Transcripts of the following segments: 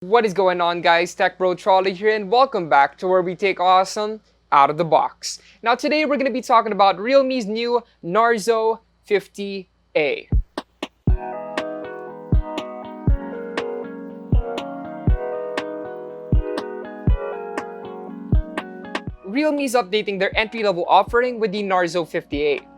What is going on, guys? Tech Bro Charlie here, and welcome back to where we take awesome out of the box. Now today we're going to be talking about Realme's new Narzo 50A. Realme is updating their entry-level offering with the Narzo 50A.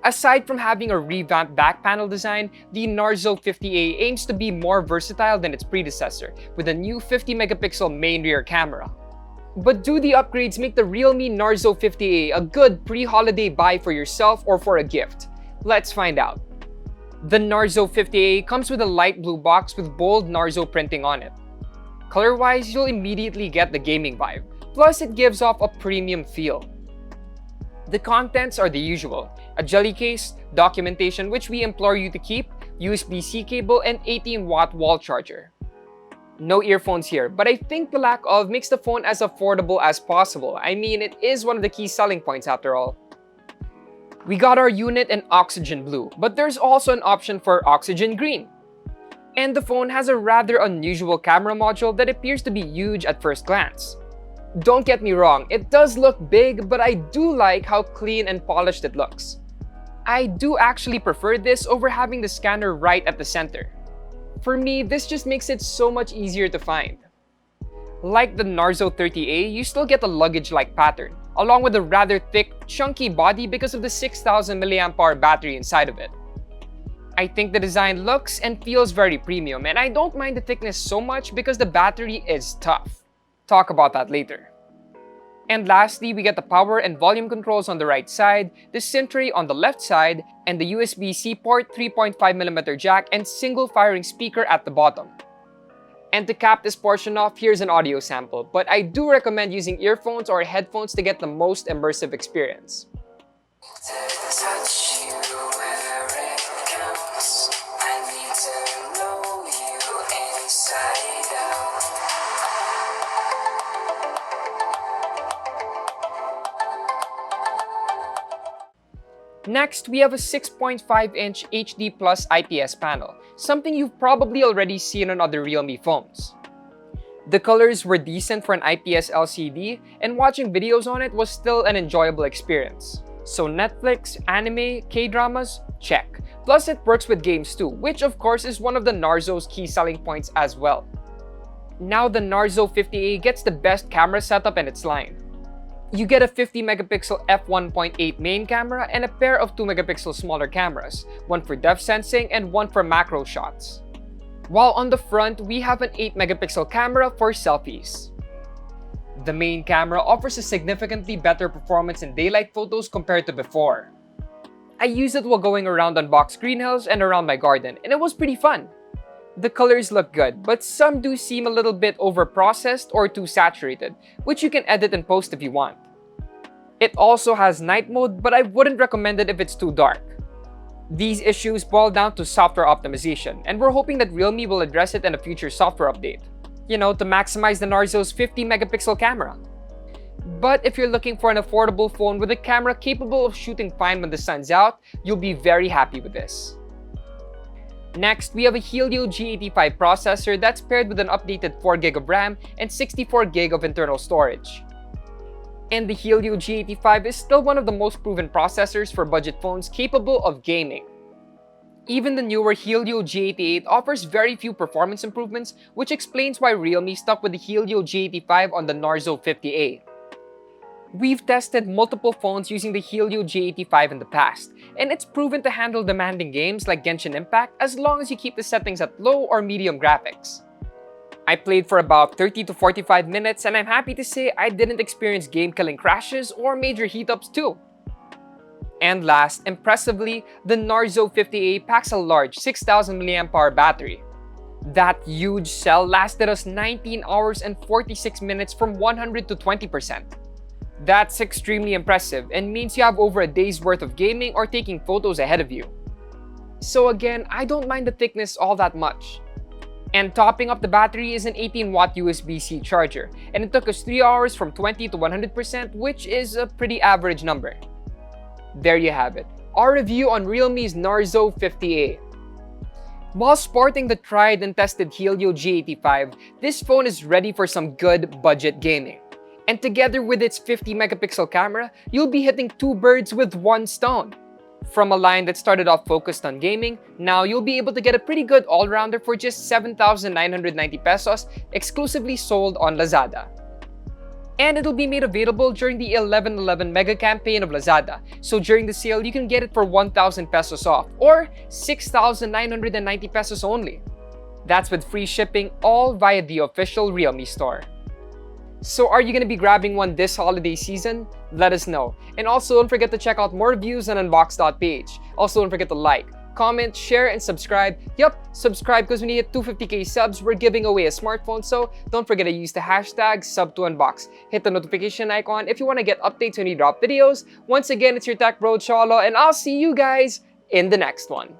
Aside from having a revamped back panel design, the Narzo 50A aims to be more versatile than its predecessor, with a new 50-megapixel main rear camera. But do the upgrades make the Realme Narzo 50A a good pre-holiday buy for yourself or for a gift? Let's find out. The Narzo 50A comes with a light blue box with bold Narzo printing on it. Color-wise, you'll immediately get the gaming vibe, plus it gives off a premium feel. The contents are the usual: a jelly case, documentation which we implore you to keep, USB-C cable, and 18-watt wall charger. No earphones here, but I think the lack of makes the phone as affordable as possible. I mean, it is one of the key selling points after all. We got our unit in oxygen blue, but there's also an option for oxygen green. And the phone has a rather unusual camera module that appears to be huge at first glance. Don't get me wrong, it does look big, but I do like how clean and polished it looks. I do actually prefer this over having the scanner right at the center. For me, this just makes it so much easier to find. Like the Narzo 30A, you still get a luggage-like pattern, along with a rather thick, chunky body because of the 6000 mAh battery inside of it. I think the design looks and feels very premium, and I don't mind the thickness so much because the battery is tough. Talk about that later. And lastly, we get the power and volume controls on the right side, the SIM tray on the left side, and the USB-C port, 3.5mm jack, and single firing speaker at the bottom. And to cap this portion off, here's an audio sample, but I do recommend using earphones or headphones to get the most immersive experience. Next, we have a 6.5-inch HD Plus IPS panel, something you've probably already seen on other Realme phones. The colors were decent for an IPS LCD, and watching videos on it was still an enjoyable experience. So Netflix, anime, K-dramas, check. Plus it works with games too, which of course is one of the Narzo's key selling points as well. Now the Narzo 50A gets the best camera setup in its line. You get a 50-megapixel f1.8 main camera and a pair of 2-megapixel smaller cameras, one for depth sensing and one for macro shots. While on the front, we have an 8-megapixel camera for selfies. The main camera offers a significantly better performance in daylight photos compared to before. I used it while going around Unbox greenhouse and around my garden, and it was pretty fun. The colors look good, but some do seem a little bit over-processed or too saturated, which you can edit and post if you want. It also has night mode, but I wouldn't recommend it if it's too dark. These issues boil down to software optimization, and we're hoping that Realme will address it in a future software update. You know, to maximize the Narzo's 50-megapixel camera. But if you're looking for an affordable phone with a camera capable of shooting fine when the sun's out, you'll be very happy with this. Next, we have a Helio G85 processor that's paired with an updated 4GB of RAM and 64GB of internal storage. And the Helio G85 is still one of the most proven processors for budget phones capable of gaming. Even the newer Helio G88 offers very few performance improvements, which explains why Realme stuck with the Helio G85 on the Narzo 50A. We've tested multiple phones using the Helio G85 in the past, and it's proven to handle demanding games like Genshin Impact as long as you keep the settings at low or medium graphics. I played for about 30 to 45 minutes, and I'm happy to say I didn't experience game-killing crashes or major heat-ups too. And last, impressively, the Narzo 50A packs a large 6000 mAh battery. That huge cell lasted us 19 hours and 46 minutes from 100 to 20%. That's extremely impressive and means you have over a day's worth of gaming or taking photos ahead of you. So again, I don't mind the thickness all that much. And topping up the battery is an 18-watt USB-C charger, and it took us 3 hours from 20 to 100%, which is a pretty average number. There you have it, our review on Realme's Narzo 50A. While sporting the tried and tested Helio G85, this phone is ready for some good budget gaming. And together with its 50 megapixel camera, you'll be hitting two birds with one stone. From a line that started off focused on gaming, now you'll be able to get a pretty good all-rounder for just 7,990 pesos, exclusively sold on Lazada. And it'll be made available during the 11/11 mega campaign of Lazada. So during the sale, you can get it for 1,000 pesos off or 6,990 pesos only. That's with free shipping, all via the official Realme store. So are you going to be grabbing one this holiday season? Let us know. And also don't forget to check out more reviews on Unbox PH. Also don't forget to like, comment, share, and subscribe. Yup, subscribe because when you hit 250k subs, we're giving away a smartphone. So don't forget to use the hashtag #SubToUnbox. Hit the notification icon if you want to get updates when we drop videos. Once again, it's your tech bro Cholo, and I'll see you guys in the next one.